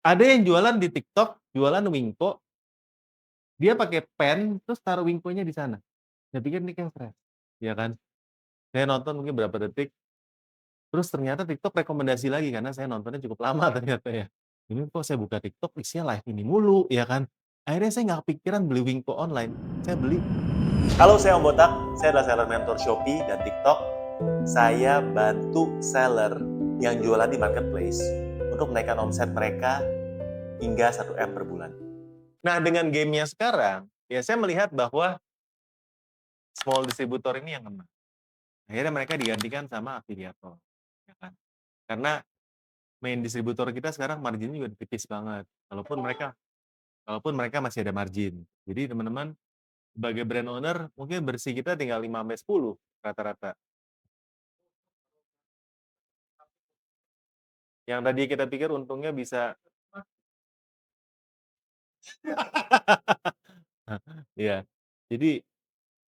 Ada yang jualan di TikTok, jualan wingko, dia pakai pen, terus taruh wingkonya di sana. Saya pikir ini kan keren, ya kan. Saya nonton mungkin berapa detik, terus ternyata TikTok rekomendasi lagi karena saya nontonnya cukup lama ternyata ya. Ini kok saya buka TikTok isinya live ini mulu, ya kan. Akhirnya saya nggak kepikiran beli wingko online, saya beli. Halo, saya Om Botak, saya adalah seller mentor Shopee dan TikTok. Saya bantu seller yang jualan di marketplace untuk menaikkan omset mereka hingga 1 M per bulan. Nah, dengan game-nya sekarang, ya saya melihat bahwa small distributor ini yang kena. Akhirnya mereka digantikan sama afiliator, ya kan. Karena main distributor kita sekarang marginnya juga tipis banget, walaupun mereka masih ada margin. Jadi teman-teman sebagai brand owner mungkin bersih kita tinggal 5 sampai 10 rata-rata. Yang tadi kita pikir untungnya bisa iya. Jadi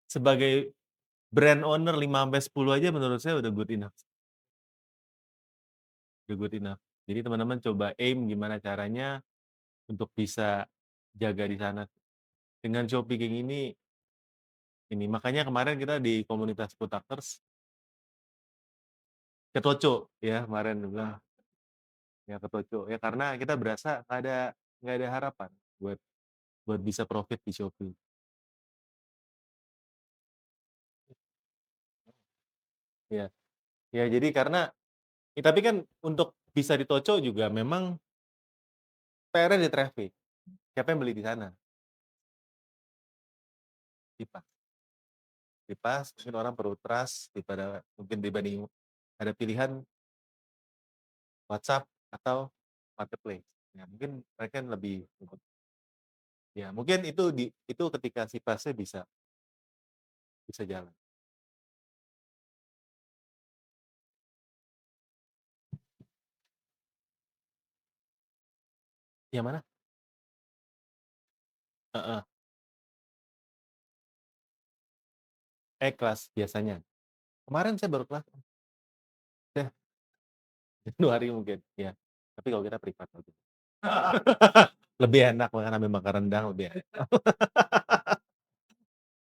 sebagai brand owner 5 sampai 10 aja menurut saya udah good enough, udah good enough. Jadi teman-teman coba aim gimana caranya untuk bisa jaga di sana. Dengan Shopee kayak gini, ini makanya kemarin kita di komunitas Foodtuckers ketoco ya kemarin bilang, ya ketoco, ya karena kita berasa nggak ada harapan buat buat bisa profit di Shopee. Ya, ya jadi karena tapi kan untuk bisa ditoco juga memang PR-nya di traffic, siapa yang beli di sana? Kipas. Kipas mungkin orang perlu trust mungkin dibanding ada pilihan WhatsApp atau marketplace. Ya mungkin mereka lebih ya mungkin itu ketika Sipasnya bisa bisa jalan. Yang mana? Heeh, kelas biasanya. Kemarin saya baru kelas, saya Januari mungkin, ya. Tapi kalau kita privat waktu itu. Lebih enak makan sambil makan rendang lebih enak.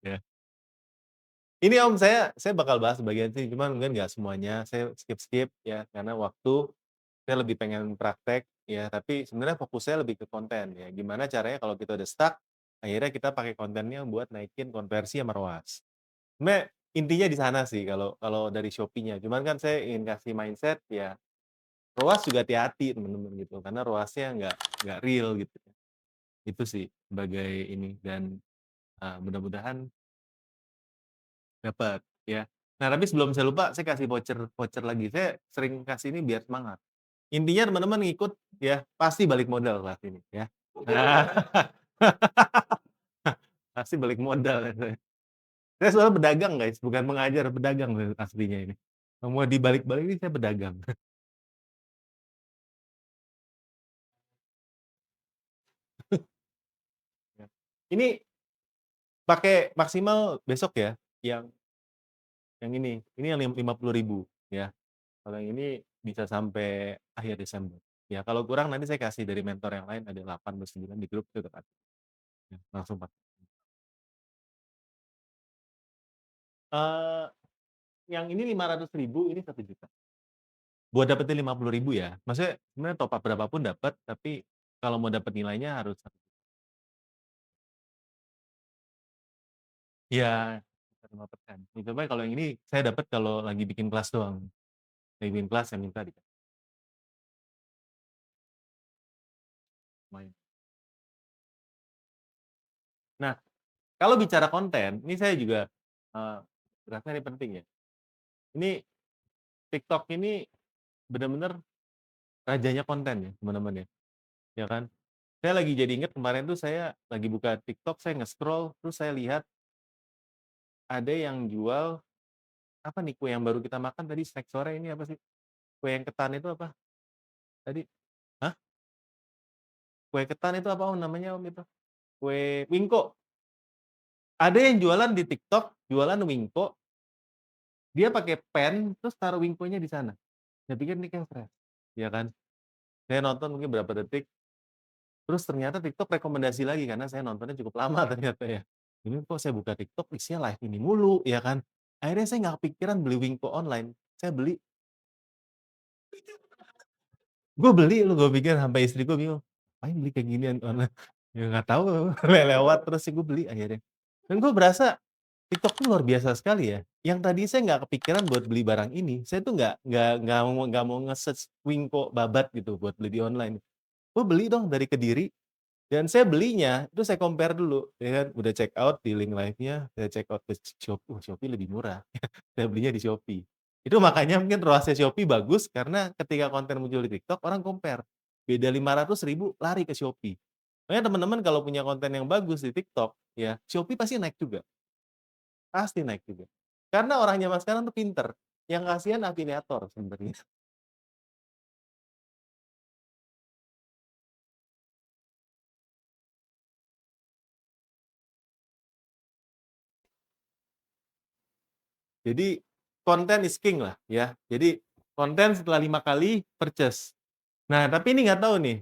Ya. Ini Om, saya bakal bahas bagian sini, cuman mungkin nggak semuanya, saya skip-skip ya, karena waktu, saya lebih pengen praktek ya, tapi sebenarnya fokus saya lebih ke konten ya, gimana caranya kalau kita udah stuck, akhirnya kita pakai kontennya buat naikin konversi sama ROAS. Sebenarnya intinya di sana sih kalau kalau dari Shopee-nya, cuman kan saya ingin kasih mindset ya, ROAS juga hati-hati teman-teman gitu, karena ROAS-nya nggak real gitu ya. Itu sih sebagai ini dan, mudah-mudahan dapat, ya. Nah, tapi sebelum saya lupa, saya kasih voucher voucher lagi. Saya sering kasih ini biar semangat. Intinya teman-teman ngikut ya, pasti balik modal kelas ini ya. Nah, pasti balik modal ya saya. Saya soalnya pedagang guys, bukan pengajar, pedagang saya aslinya ini. Mau dibalik-balik ini saya pedagang. Ya. Ini pakai maksimal besok ya, yang ini yang 50.000 ya. Kalau yang ini bisa sampai akhir Desember. Ya kalau kurang nanti saya kasih dari mentor yang lain ada 8 atau 9 di grup itu kan. Ya, langsung pakai. Eee, yang ini 500.000, ini 1 juta. Buat dapetin 50.000 ya, maksudnya sebenarnya top up berapa pun dapat, tapi kalau mau dapat nilainya harus iya, 5%. Itu mah kalau yang ini saya dapat kalau lagi bikin kelas doang. Lagi bikin kelas saya minta lumayan. Nah, kalau bicara konten, ini saya juga, eee, berasa ini penting ya. Ini TikTok ini bener-bener rajanya konten ya, teman-teman ya, ya kan? Saya lagi jadi inget kemarin tuh saya lagi buka TikTok, saya nge-scroll, terus saya lihat ada yang jual, apa nih, kue yang baru kita makan tadi snack sore ini apa sih? Kue yang ketan itu apa tadi? Hah? Kue ketan itu apa Om namanya Om itu? Kue wingko. Ada yang jualan di TikTok, jualan wingko, dia pakai pen, terus taruh wingkonya di sana. Saya pikir ini kan keren, ya kan? Saya nonton mungkin berapa detik, Terus ternyata TikTok rekomendasi lagi karena saya nontonnya cukup lama ternyata ya. Ini kok saya buka TikTok isinya live ini mulu, ya kan. Akhirnya saya nggak kepikiran beli Wingko online, saya beli. Gue beli loh, gue pikir sampai istriku bingung, "Ngapain beli kayak ginian online?" Ya nggak tahu lewat terus ya gue beli akhirnya. Dan gue berasa TikTok tuh luar biasa sekali ya. Yang tadi saya nggak kepikiran buat beli barang ini, saya tuh nggak mau nge-search Wingko babat gitu buat beli di online. Gue beli dong dari Kediri, dan saya belinya itu saya compare dulu, ya kan. Udah check out di link live-nya, saya check out ke Shopee, wah Shopee lebih murah. Saya belinya di Shopee. Itu makanya mungkin ROAS-nya Shopee bagus karena ketika konten muncul di TikTok orang compare, beda 500.000 lari ke Shopee. Makanya teman-teman kalau punya konten yang bagus di TikTok, ya Shopee pasti naik juga, pasti naik juga. Karena orang zaman sekarang tuh pinter, yang kasihan afiliator sebenarnya. Jadi konten is king lah ya. Jadi konten setelah 5 kali purchase. Nah, tapi ini nggak tahu nih,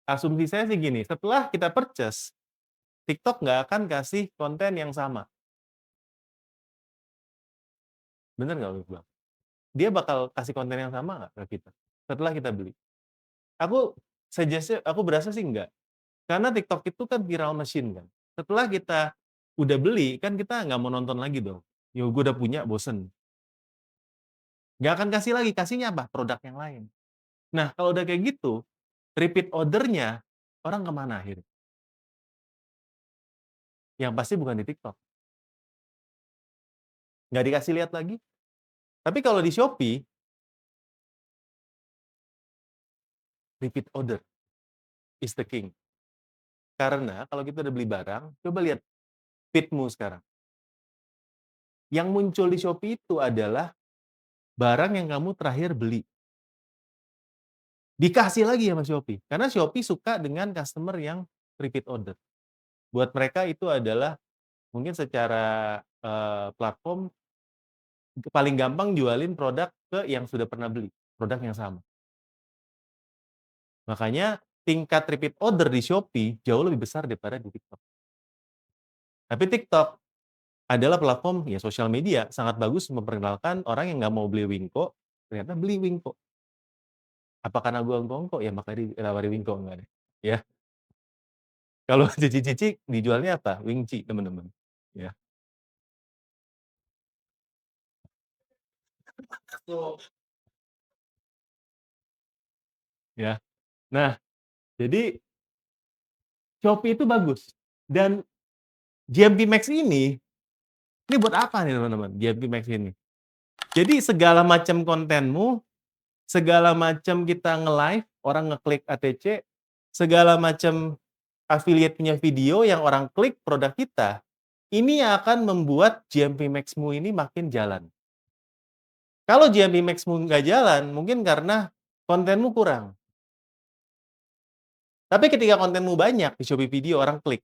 asumsi saya sih gini, setelah kita purchase, TikTok nggak akan kasih konten yang sama, bener nggak menurut Bang? Dia bakal kasih konten yang sama nggak ke kita, setelah kita beli? Aku suggest-nya aku berasa sih enggak, karena TikTok itu kan viral machine kan. Setelah kita udah beli, kan kita nggak mau nonton lagi dong. Ya gue udah punya bosen, nggak akan kasih lagi, kasihnya apa? Produk yang lain. Nah, kalau udah kayak gitu, repeat order-nya orang ke mana akhirnya? Yang pasti bukan di TikTok, nggak dikasih lihat lagi. Tapi kalau di Shopee, repeat order is the king. Karena kalau kita udah beli barang, coba lihat feed-mu sekarang. Yang muncul di Shopee itu adalah barang yang kamu terakhir beli. Dikasih lagi sama Shopee, karena Shopee suka dengan customer yang repeat order. Buat mereka itu adalah mungkin secara, platform paling gampang jualin produk ke yang sudah pernah beli, produk yang sama. Makanya tingkat repeat order di Shopee jauh lebih besar daripada di TikTok. Tapi TikTok adalah platform ya sosial media sangat bagus memperkenalkan orang yang nggak mau beli Wingko, ternyata beli Wingko. Apa karena gua ngkongko? Ya makanya ditawarin Wingko, enggak deh. Ya, kalau cici-cici dijualnya apa? Wingci teman-teman, ya. Betul. Ya. Nah, jadi Shopee itu bagus dan JMP Max ini buat apa nih teman-teman, JMP Max ini? Jadi segala macam kontenmu, segala macam kita nge-live, orang ngeklik ATC, segala macam affiliate punya video yang orang klik produk kita, ini yang akan membuat JMP Max-mu ini makin jalan. Kalau JMP Max-mu nggak jalan, mungkin karena kontenmu kurang. Tapi ketika kontenmu banyak di Shopee Video, orang klik.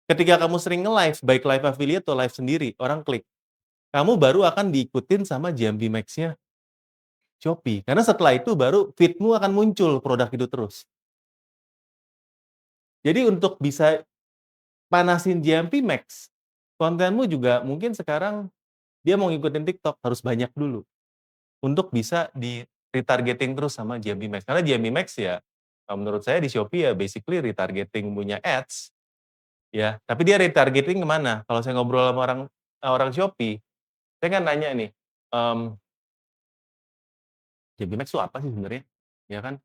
Ketika kamu sering nge-live, baik live affiliate atau live sendiri, orang klik. Kamu baru akan diikutin sama JMP Max-nya Shopee. Karena setelah itu baru feed-mu akan muncul produk itu terus. Jadi untuk bisa panasin JMP Max, kontenmu juga mungkin sekarang dia mau ngikutin TikTok harus banyak dulu untuk bisa di retargeting terus sama JMP Max. Karena JMP Max ya menurut saya di Shopee ya basically retargeting punya ads ya, tapi dia retargeting ke mana? Kalau saya ngobrol sama orang orang Shopee, saya kan nanya nih, JMP Max itu apa sih sebenarnya? Ya kan?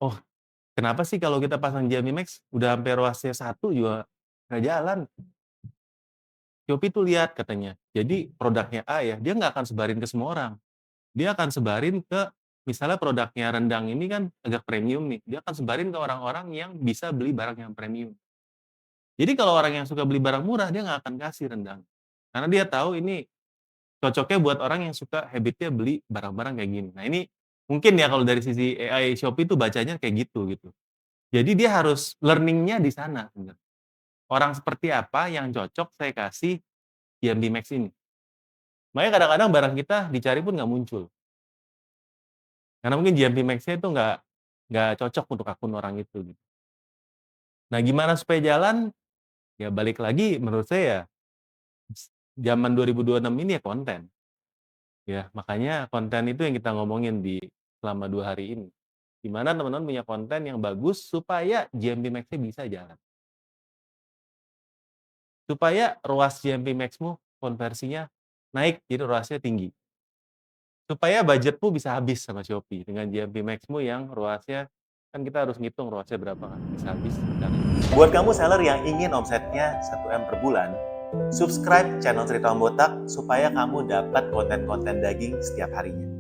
Oh, kenapa sih kalau kita pasang JMP Max udah sampai ROAS-nya 1 juga nggak jalan? Shopee tuh lihat katanya, jadi produknya A ya, dia nggak akan sebarin ke semua orang. Dia akan sebarin ke misalnya produknya rendang ini kan agak premium nih, dia akan sebarin ke orang-orang yang bisa beli barang yang premium. Jadi kalau orang yang suka beli barang murah, dia nggak akan kasih rendang. Karena dia tahu ini cocoknya buat orang yang suka habit-nya beli barang-barang kayak gini. Nah ini mungkin ya kalau dari sisi AI Shopee itu bacanya kayak gitu. Jadi dia harus learning-nya di sana sebenarnya. Orang seperti apa yang cocok saya kasih DMB Max ini. Makanya kadang-kadang barang kita dicari pun nggak muncul. Karena mungkin GMP Max-nya itu nggak cocok untuk akun orang itu, gitu. Nah, gimana supaya jalan? Ya balik lagi menurut saya zaman 2026 ini ya konten, ya. Makanya konten itu yang kita ngomongin di selama 2 hari ini. Di mana teman-teman punya konten yang bagus supaya GMP Max-nya bisa jalan. Supaya ruas GMP Max-mu konversinya naik, jadi ruasnya tinggi. Supaya budgetmu bisa habis sama Shopee dengan GMP Max-mu yang ruasnya kan kita harus ngitung ruasnya berapa kan, bisa habis dan buat kamu seller yang ingin omsetnya 1 M per bulan, subscribe channel Cerita Om Botak supaya kamu dapat konten-konten daging setiap harinya.